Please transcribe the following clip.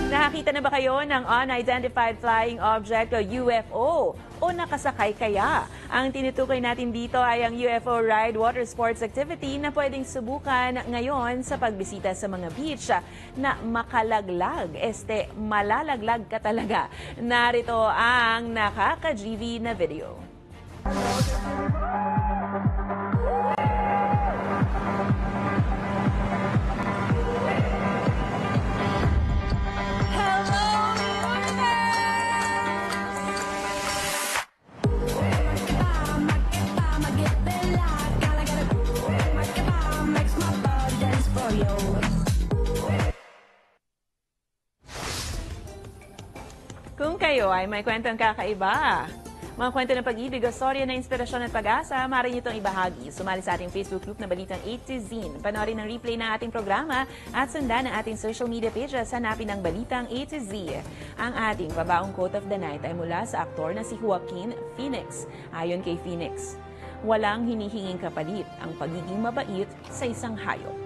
Nakakita na ba kayo ng Unidentified Flying Object o UFO? O nakasakay kaya? Ang tinutukoy natin dito ay ang UFO Ride water sports activity na pwedeng subukan ngayon sa pagbisita sa mga beach na makalaglag. Malalaglag ka talaga. Narito ang nakaka-GV na video. Kung kayo ay may kwentong kakaiba, mga kwento ng pag-ibig o storya na inspirasyon at pag-asa, maaari niyo itong ibahagi. Sumali sa ating Facebook group na Balitang A to Z. Panoorin ang replay ng ating programa at sundan ang ating social media pages. Hanapin ang Balitang A to Z. Ang ating pabaong quote of the night ay mula sa aktor na si Joaquin Phoenix. Ayon kay Phoenix, walang hinihinging kapalit ang pagiging mabait sa isang hayop.